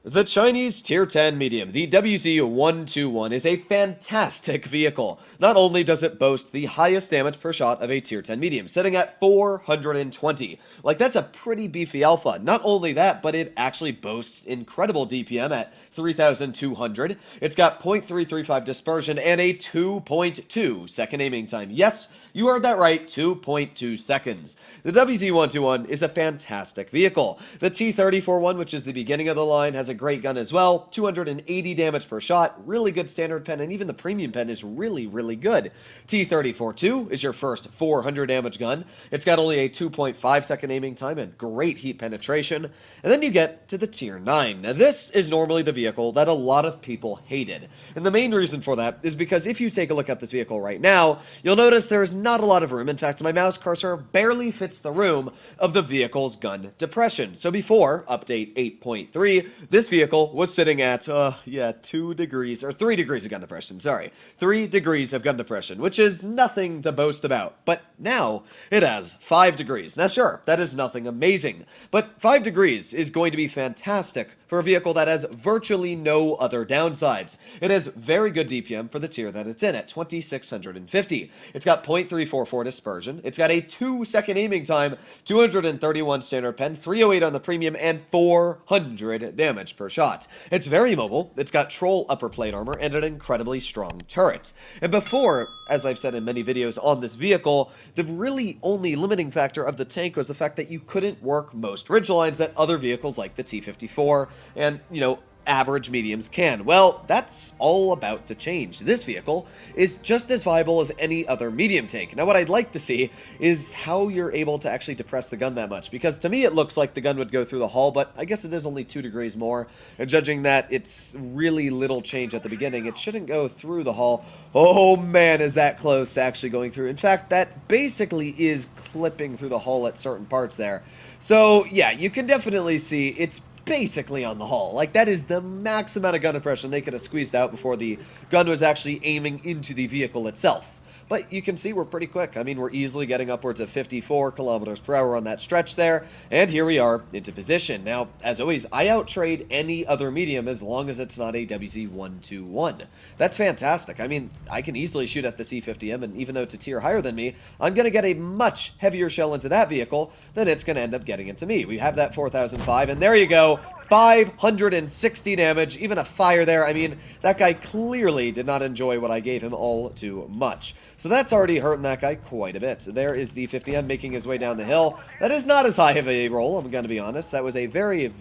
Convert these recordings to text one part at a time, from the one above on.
The Chinese Tier 10 medium, the WZ-121, is a fantastic vehicle. Not only does it boast the highest damage per shot of a Tier 10 medium, sitting at 420. Like, that's a pretty beefy alpha. Not only that, but it actually boasts incredible DPM at 3,200. It's got 0.335 dispersion and a 2.2 second aiming time. Yes, you heard that right, 2.2 seconds. The WZ-121 is a fantastic vehicle. The T-34-1, which is the beginning of the line, has a great gun as well. 280 damage per shot, really good standard pen, and even the premium pen is really good. T-34-2 is your first 400 damage gun. It's got only a 2.5 second aiming time and great heat penetration. And then you get to the Tier 9. Now this is normally the vehicle that a lot of people hated. And the main reason for that is because if you take a look at this vehicle right now, you'll notice there is not a lot of room. In fact, my mouse cursor barely fits the room of the vehicle's gun depression. So before update 8.3, this vehicle was sitting at 2 degrees or 3 degrees of gun depression. Sorry, 3 degrees of gun depression, which is nothing to boast about. But now it has 5 degrees. Now sure, that is nothing amazing, but 5 degrees is going to be fantastic for a vehicle that has virtually no other downsides. It has very good DPM for the tier that it's in at 2,650. It's got 0.344 dispersion. It's got a 2-second aiming time, 231 standard pen, 308 on the premium, and 400 damage per shot. It's very mobile. It's got troll upper plate armor and an incredibly strong turret. And before, as I've said in many videos on this vehicle, the really only limiting factor of the tank was the fact that you couldn't work most ridgelines that other vehicles like the T-54 and, average mediums can. Well, that's all about to change. This vehicle is just as viable as any other medium tank. Now, what I'd like to see is how you're able to actually depress the gun that much, because to me it looks like the gun would go through the hull, but I guess it is only 2 degrees more, and judging that it's really little change at the beginning, it shouldn't go through the hull. Oh man, is that close to actually going through. In fact, that basically is clipping through the hull at certain parts there. So yeah, you can definitely see it's basically on the hull. Like, that is the max amount of gun depression they could have squeezed out before the gun was actually aiming into the vehicle itself. But you can see we're pretty quick. I mean, we're easily getting upwards of 54 kilometers per hour on that stretch there. And here we are into position. Now, as always, I outtrade any other medium as long as it's not a WZ-121. That's fantastic. I mean, I can easily shoot at the C-50M, and even though it's a tier higher than me, I'm going to get a much heavier shell into that vehicle than it's going to end up getting into me. We have that 4005, and there you go. 560 damage, even a fire there. I mean, that guy clearly did not enjoy what I gave him all too much. So that's already hurting that guy quite a bit. So there is the 50M making his way down the hill. That is not as high of a roll, I'm going to be honest. That was a very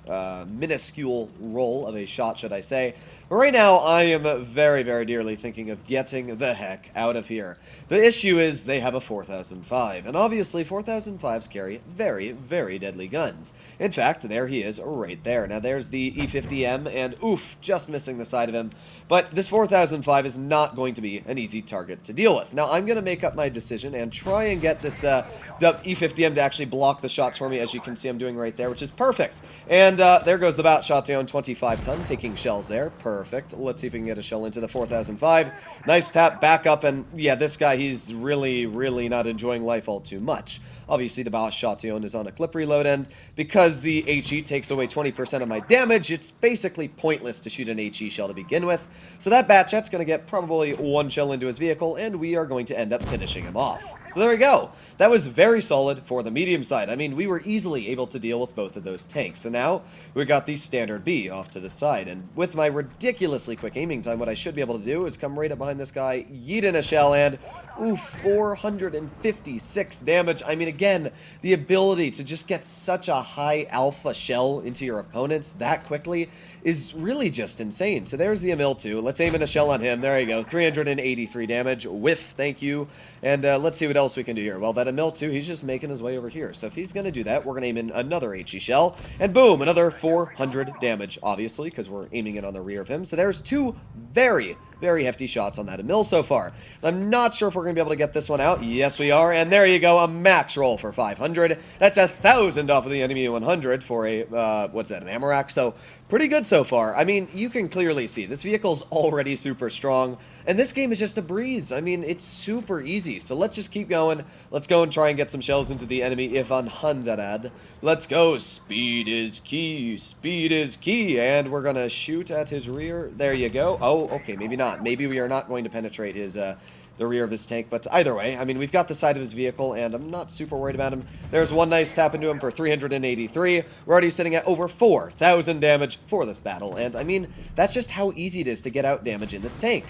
minuscule roll of a shot, should I say. But right now, I am very dearly thinking of getting the heck out of here. The issue is they have a 4005, and obviously 4005s carry very deadly guns. In fact, there he is right there. Now there's the E50M, and oof, just missing the side of him. But this 4005 is not going to be an easy target to deal with. Now I'm going to make up my decision and try and get this the E50M to actually block the shots for me, as you can see I'm doing right there, which is perfect. And there goes the Bat Shotgun 25 ton, taking shells there. Perfect. Let's see if we can get a shell into the 4005. Nice tap, back up, and yeah, this guy, he's really not enjoying life all too much. Obviously, the Boss Shotgun is on a clip reload, and because the HE takes away 20% of my damage, it's basically pointless to shoot an HE shell to begin with. So that Batchat's going to get probably 1 shell into his vehicle, and we are going to end up finishing him off. So there we go. That was very solid for the medium side. I mean, we were easily able to deal with both of those tanks. So now we got the standard B off to the side, and with my ridiculously quick aiming time, what I should be able to do is come right up behind this guy, yeet in a shell, and ooh, 456 damage. I mean, again, the ability to just get such a high alpha shell into your opponents that quickly is really just insane. So there's the Emil-2. Let's aim in a shell on him. There you go. 383 damage. Whiff, thank you. And let's see what else we can do here. Well, that Emil-2, he's just making his way over here. So if he's going to do that, we're going to aim in another HE shell. And boom, another 400 damage, obviously, because we're aiming it on the rear of him. So there's 2 very hefty shots on that mill so far. I'm not sure if we're going to be able to get this one out. Yes, we are. And there you go, a max roll for 500. That's 1,000 off of the enemy 100 for a, what's that, an Amarak? So pretty good so far. I mean, you can clearly see this vehicle's already super strong, and this game is just a breeze. I mean, it's super easy. So let's just keep going. Let's go and try and get some shells into the enemy 100. Let's go. Speed is key. Speed is key. And we're going to shoot at his rear. There you go. Oh, okay, maybe not. Maybe we are not going to penetrate his, the rear of his tank, but either way, I mean, we've got the side of his vehicle, and I'm not super worried about him. There's one nice tap into him for 383. We're already sitting at over 4,000 damage for this battle, and I mean, that's just how easy it is to get out damage in this tank.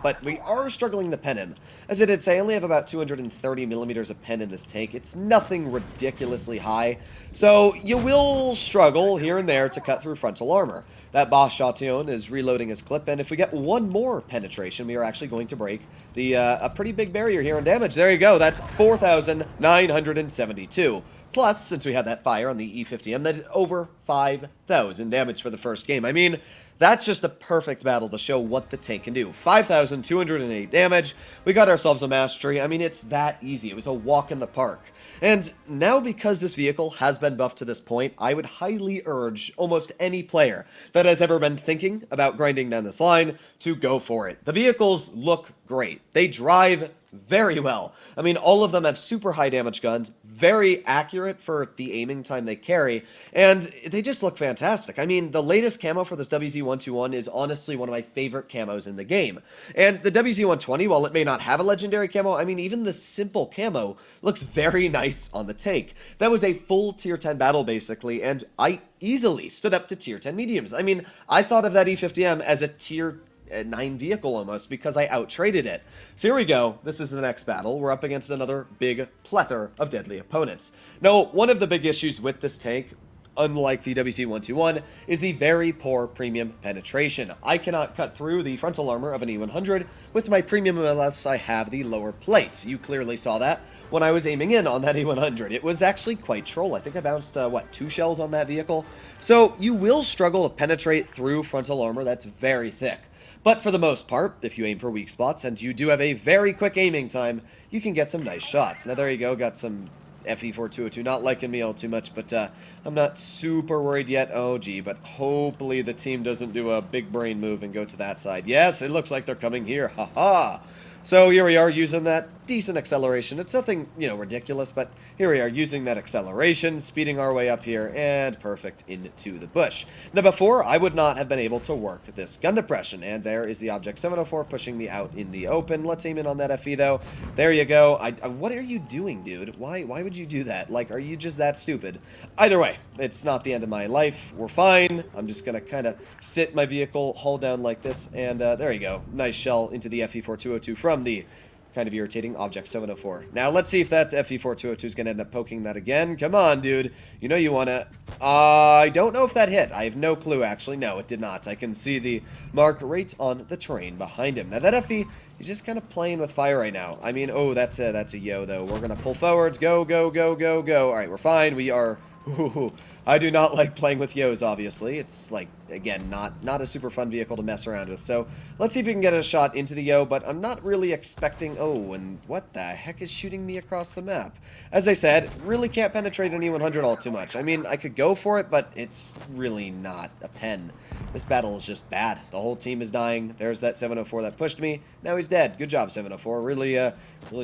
But we are struggling to pen him. As I did say, I only have about 230 millimeters of pen in this tank. It's nothing ridiculously high, so you will struggle here and there to cut through frontal armor. That Boss Chatillon is reloading his clip, and if we get one more penetration, we are actually going to break the a pretty big barrier here on damage. There you go. That's 4,972. Plus, since we had that fire on the E50M, that is over 5,000 damage for the first game. I mean, that's just a perfect battle to show what the tank can do. 5,208 damage. We got ourselves a mastery. I mean, it's that easy. It was a walk in the park. And now, because this vehicle has been buffed to this point, I would highly urge almost any player that has ever been thinking about grinding down this line to go for it. The vehicles look great. They drive very well. I mean, all of them have super high damage guns, very accurate for the aiming time they carry, and they just look fantastic. I mean, the latest camo for this WZ-121 is honestly one of my favorite camos in the game. And the WZ-120, while it may not have a legendary camo, I mean, even the simple camo looks very nice on the tank. That was a full tier 10 battle, basically, and I easily stood up to tier 10 mediums. I mean, I thought of that E50M as a tier 9 vehicle almost because I out-traded it. So here we go. This is the next battle. We're up against another big plethora of deadly opponents. Now, one of the big issues with this tank, unlike the WZ-121, is the very poor premium penetration. I cannot cut through the frontal armor of an E100 with my premium unless I have the lower plates. You clearly saw that when I was aiming in on that E100. It was actually quite troll. I think I bounced, 2 shells on that vehicle. So you will struggle to penetrate through frontal armor that's very thick. But for the most part, if you aim for weak spots and you do have a very quick aiming time, you can get some nice shots. Now there you go, got some FE4202, not liking me all too much, but I'm not super worried yet. Oh gee, but hopefully the team doesn't do a big brain move and go to that side. Yes, it looks like they're coming here, haha. So here we are using that decent acceleration. It's nothing, ridiculous, but here we are using that acceleration, speeding our way up here, and perfect into the bush. Now before, I would not have been able to work this gun depression, and there is the Object 704 pushing me out in the open. Let's aim in on that FE though. There you go. What are you doing, dude? Why would you do that? Like, are you just that stupid? Either way, it's not the end of my life. We're fine. I'm just gonna kind of sit my vehicle, hold down like this, and there you go. Nice shell into the FE4202 from the kind of irritating Object 704. Now, let's see if that FE4202 is going to end up poking that again. Come on, dude. You know you want to... I don't know if that hit. I have no clue, actually. No, it did not. I can see the mark right on the terrain behind him. Now, that FE, he's just kind of playing with fire right now. I mean, oh, that's a yo, though. We're going to pull forwards. Go, go, go, go, go. All right, we're fine. We are... Ooh, I do not like playing with Yos, obviously. It's, like, again, not a super fun vehicle to mess around with. So, let's see if we can get a shot into the Yo, but I'm not really expecting... Oh, and what the heck is shooting me across the map? As I said, really can't penetrate an E100 all too much. I mean, I could go for it, but it's really not a pen. This battle is just bad. The whole team is dying. There's that 704 that pushed me. Now he's dead. Good job, 704. Really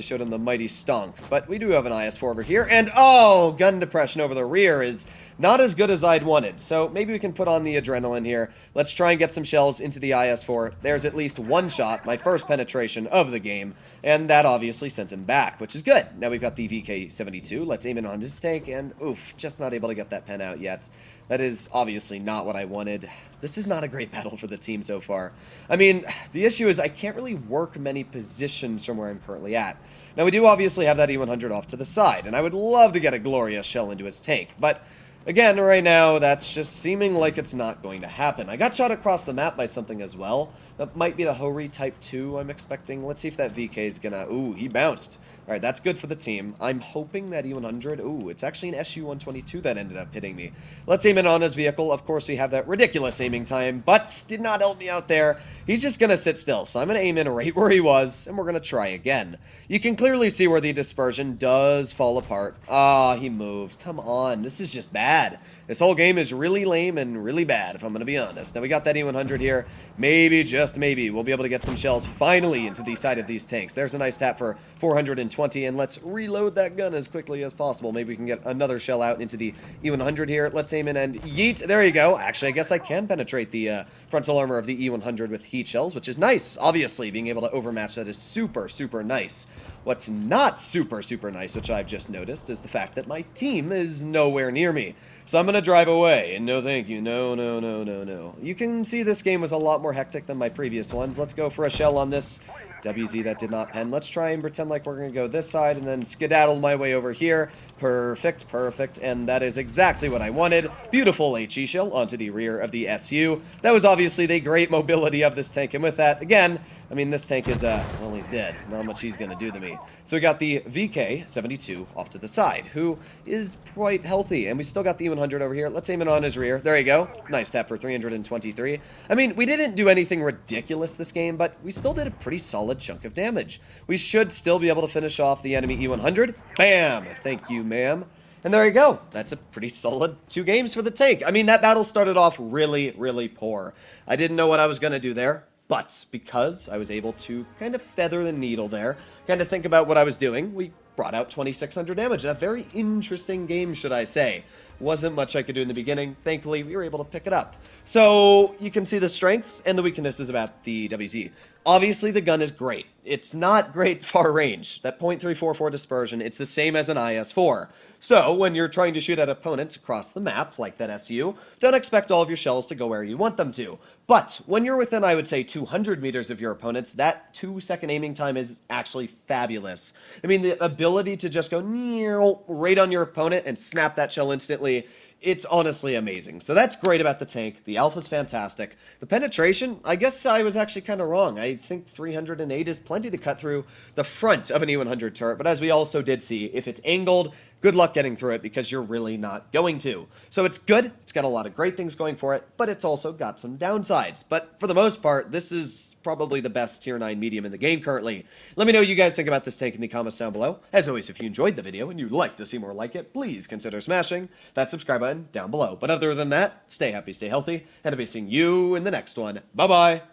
showed him the mighty stonk. But we do have an IS-4 over here, and oh, gun depression over the rear is not as good as I'd wanted. So maybe we can put on the adrenaline here. Let's try and get some shells into the IS-4. There's at least one shot, my first penetration of the game, and that obviously sent him back, which is good. Now we've got the VK-72. Let's aim in on his tank, and oof, just not able to get that pen out yet. That is obviously not what I wanted. This is not a great battle for the team so far. I mean, the issue is I can't really work many positions from where I'm currently at. Now, we do obviously have that E100 off to the side, and I would love to get a glorious shell into his tank, but again, right now, that's just seeming like it's not going to happen. I got shot across the map by something as well. That might be the Hori Type 2 I'm expecting. Let's see if that VK is gonna... Ooh, he bounced. All right, that's good for the team. I'm hoping that E100... Ooh, it's actually an SU-122 that ended up hitting me. Let's aim in on his vehicle. Of course, we have that ridiculous aiming time, but did not help me out there. he's just going to sit still. So I'm going to aim in right where he was, and we're going to try again. You can clearly see where the dispersion does fall apart. Ah, he moved. Come on, this is just bad. This whole game is really lame and really bad, if I'm going to be honest. Now, we got that E100 here. Maybe, just maybe, we'll be able to get some shells finally into the side of these tanks. There's a nice tap for 420, and let's reload that gun as quickly as possible. Maybe we can get another shell out into the E100 here. Let's aim in and yeet. There you go. Actually, I guess I can penetrate the frontal armor of the E100 with heat shells, which is nice. Obviously, being able to overmatch that is super, super nice. What's not super, super nice, which I've just noticed, is the fact that my team is nowhere near me. So I'm going to drive away, and no thank you. No, no, no, no, no. You can see this game was a lot more hectic than my previous ones. Let's go for a shell on this WZ that did not pen. Let's try and pretend like we're going to go this side and then skedaddle my way over here. Perfect, perfect, and that is exactly what I wanted. Beautiful HE shell onto the rear of the SU. That was obviously the great mobility of this tank, and with that, again, I mean, this tank is, well, he's dead. Not much he's going to do to me. So we got the VK-72 off to the side, who is quite healthy, and we still got the E100 over here. Let's aim it on his rear. There you go. Nice tap for 323. I mean, we didn't do anything ridiculous this game, but we still did a pretty solid chunk of damage. We should still be able to finish off the enemy E100. Bam! Thank you, ma'am. And there you go. That's a pretty solid 2 games for the tank. I mean, that battle started off really, really poor. I didn't know what I was going to do there. But because I was able to kind of feather the needle there, kind of think about what I was doing, we brought out 2,600 damage. A very interesting game, should I say. Wasn't much I could do in the beginning. Thankfully, we were able to pick it up. So you can see the strengths and the weaknesses about the WZ. Obviously, the gun is great. It's not great far range. That .344 dispersion, it's the same as an IS-4. So when you're trying to shoot at opponents across the map, like that SU, don't expect all of your shells to go where you want them to. But when you're within, I would say, 200 meters of your opponents, that 2-second aiming time is actually fabulous. I mean, the ability to just go right on your opponent and snap that shell instantly, it's honestly amazing. So that's great about the tank. The alpha's fantastic. The penetration, I guess I was actually kind of wrong. I think 308 is plenty to cut through the front of an E100 turret, but as we also did see, if it's angled, good luck getting through it because you're really not going to. So it's good. It's got a lot of great things going for it, but it's also got some downsides. But for the most part, this is probably the best tier 9 medium in the game currently. Let me know what you guys think about this tank in the comments down below. As always, if you enjoyed the video and you'd like to see more like it, please consider smashing that subscribe button down below. But other than that, stay happy, stay healthy, and I'll be seeing you in the next one. Bye-bye!